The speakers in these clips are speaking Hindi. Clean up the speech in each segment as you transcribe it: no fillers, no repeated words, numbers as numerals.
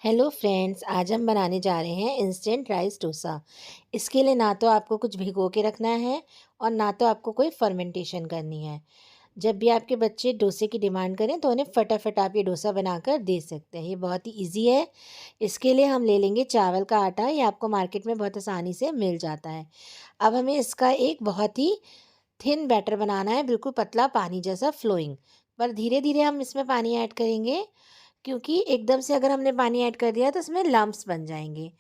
हेलो फ्रेंड्स, आज हम बनाने जा रहे हैं इंस्टेंट राइस डोसा। इसके लिए ना तो आपको कुछ भिगो के रखना है और ना तो आपको कोई फर्मेंटेशन करनी है। जब भी आपके बच्चे डोसे की डिमांड करें तो उन्हें फटाफट आप ये डोसा बनाकर दे सकते हैं। ये बहुत ही इजी है। इसके लिए हम ले लेंगे चावल का आटा। ये आपको मार्केट में बहुत आसानी से मिल जाता है। अब हमें इसका एक बहुत ही थिन बैटर बनाना है, बिल्कुल पतला पानी जैसा फ्लोइंग। पर धीरे धीरे हम इसमें पानी ऐड करेंगे, क्योंकि एकदम से अगर हमने पानी ऐड कर दिया तो इसमें लम्प्स बन जाएंगे।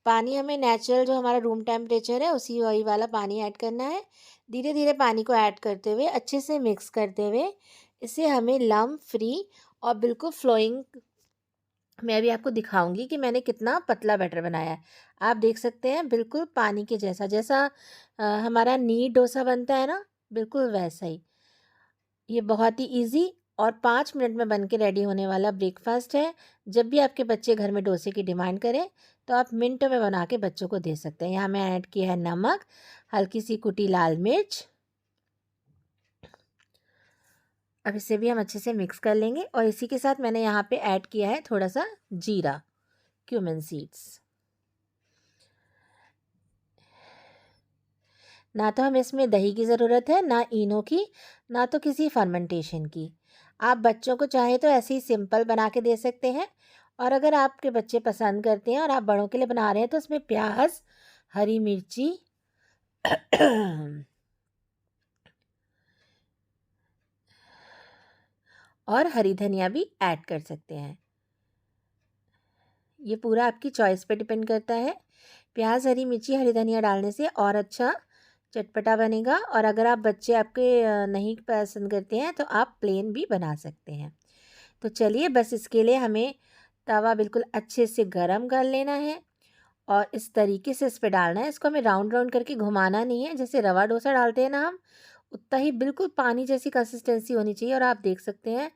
पानी हमें नेचुरल जो हमारा रूम टेम्परेचर है उसी वही वाला पानी ऐड करना है। धीरे धीरे पानी को ऐड करते हुए अच्छे से मिक्स करते हुए इसे हमें लम्प फ्री और बिल्कुल फ्लोइंग। मैं अभी आपको दिखाऊंगी कि मैंने कितना पतला बैटर बनाया है। आप देख सकते हैं बिल्कुल पानी के जैसा जैसा हमारा नीड डोसा बनता है ना, बिल्कुल वैसा ही। ये बहुत ही इजी और 5 मिनट में बन के रेडी होने वाला ब्रेकफास्ट है। जब भी आपके बच्चे घर में डोसे की डिमांड करें तो आप मिनटों में बना के बच्चों को दे सकते हैं। यहाँ मैं ऐड किया है नमक, हल्की सी कुटी लाल मिर्च। अब इसे भी हम अच्छे से मिक्स कर लेंगे और इसी के साथ मैंने यहाँ पे ऐड किया है थोड़ा सा जीरा, क्यूमिन सीड्स। ना तो हमें इसमें दही की ज़रूरत है, ना इनो की, ना तो किसी फर्मेंटेशन की। आप बच्चों को चाहे तो ऐसे ही सिंपल बना के दे सकते हैं। और अगर आपके बच्चे पसंद करते हैं और आप बड़ों के लिए बना रहे हैं तो उसमें प्याज, हरी मिर्ची और हरी धनिया भी ऐड कर सकते हैं। ये पूरा आपकी चॉइस पे डिपेंड करता है। प्याज, हरी मिर्ची, हरी धनिया डालने से और अच्छा चटपटा बनेगा। और अगर आप बच्चे आपके नहीं पसंद करते हैं तो आप प्लेन भी बना सकते हैं। तो चलिए, बस इसके लिए हमें तवा बिल्कुल अच्छे से गरम कर लेना है और इस तरीके से इस पे डालना है। इसको हमें राउंड राउंड करके घुमाना नहीं है, जैसे रवा डोसा डालते हैं ना हम, उतना ही बिल्कुल पानी जैसी कंसिस्टेंसी होनी चाहिए। और आप देख सकते हैं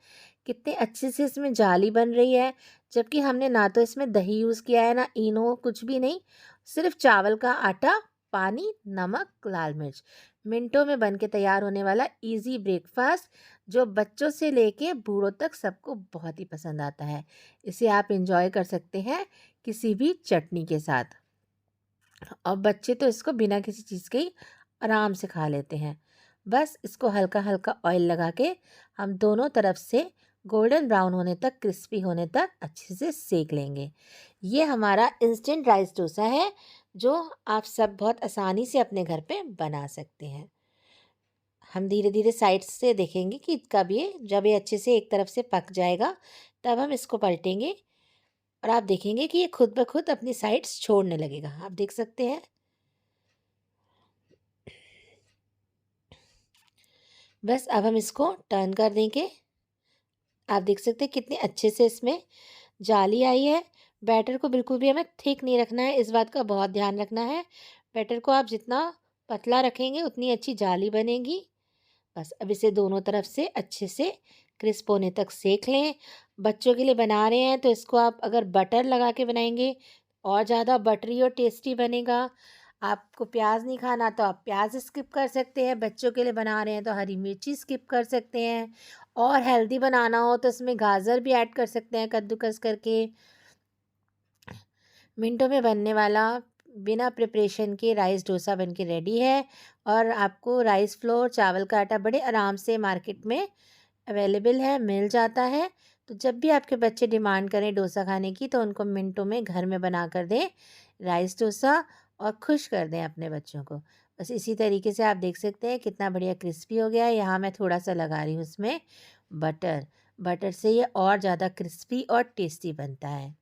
कितने अच्छे से इसमें जाली बन रही है, जबकि हमने ना तो इसमें दही यूज़ किया है ना इनो, कुछ भी नहीं। सिर्फ चावल का आटा, पानी, नमक, लाल मिर्च। मिनटों में बन के तैयार होने वाला इजी ब्रेकफास्ट जो बच्चों से लेके बूढ़ों तक सबको बहुत ही पसंद आता है। इसे आप इंजॉय कर सकते हैं किसी भी चटनी के साथ। और बच्चे तो इसको बिना किसी चीज़ के ही आराम से खा लेते हैं। बस इसको हल्का हल्का ऑयल लगा के हम दोनों तरफ से गोल्डन ब्राउन होने तक, क्रिस्पी होने तक अच्छे से सेक लेंगे। ये हमारा इंस्टेंट राइस डोसा है जो आप सब बहुत आसानी से अपने घर पे बना सकते हैं। हम धीरे धीरे साइड से देखेंगे कि कब ये जब ये अच्छे से एक तरफ से पक जाएगा तब हम इसको पलटेंगे और आप देखेंगे कि ये खुद ब खुद अपनी साइड्स छोड़ने लगेगा। आप देख सकते हैं। बस अब हम इसको टर्न कर देंगे। आप देख सकते हैं कितने अच्छे से इसमें जाली आई है। बैटर को बिल्कुल भी हमें थिक नहीं रखना है, इस बात का बहुत ध्यान रखना है। बैटर को आप जितना पतला रखेंगे उतनी अच्छी जाली बनेगी। बस अब इसे दोनों तरफ से अच्छे से क्रिस्प होने तक सेक लें। बच्चों के लिए बना रहे हैं तो इसको आप अगर बटर लगा के बनाएंगे और ज़्यादा बटरी और टेस्टी बनेगा। आपको प्याज नहीं खाना तो आप प्याज स्किप कर सकते हैं। बच्चों के लिए बना रहे हैं तो हरी मिर्ची स्किप कर सकते हैं। और हेल्दी बनाना हो तो इसमें गाजर भी ऐड कर सकते हैं कद्दूकस करके। मिनटों में बनने वाला बिना प्रिपरेशन के राइस डोसा बन के रेडी है। और आपको राइस फ्लोर, चावल का आटा बड़े आराम से मार्केट में अवेलेबल है, मिल जाता है। तो जब भी आपके बच्चे डिमांड करें डोसा खाने की तो उनको मिनटों में घर में बना कर दें राइस डोसा और खुश कर दें अपने बच्चों को। बस इसी तरीके से आप देख सकते हैं कितना बढ़िया क्रिस्पी हो गया है। यहाँ मैं थोड़ा सा लगा रही हूँ इसमें बटर। बटर से ये और ज़्यादा क्रिस्पी और टेस्टी बनता है।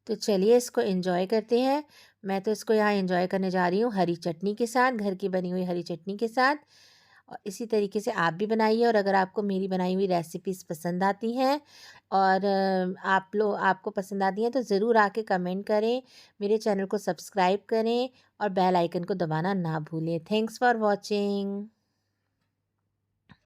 तो चलिए इसको एंजॉय करते हैं। मैं तो इसको यहाँ एंजॉय करने जा रही हूँ हरी चटनी के साथ, घर की बनी हुई हरी चटनी के साथ। और इसी तरीके से आप भी बनाइए। और अगर आपको मेरी बनाई हुई रेसिपीज़ पसंद आती हैं और आपको पसंद आती हैं तो ज़रूर आके कमेंट करें, मेरे चैनल को सब्सक्राइब करें और बेल आइकन को दबाना ना भूलें। Thanks for watching.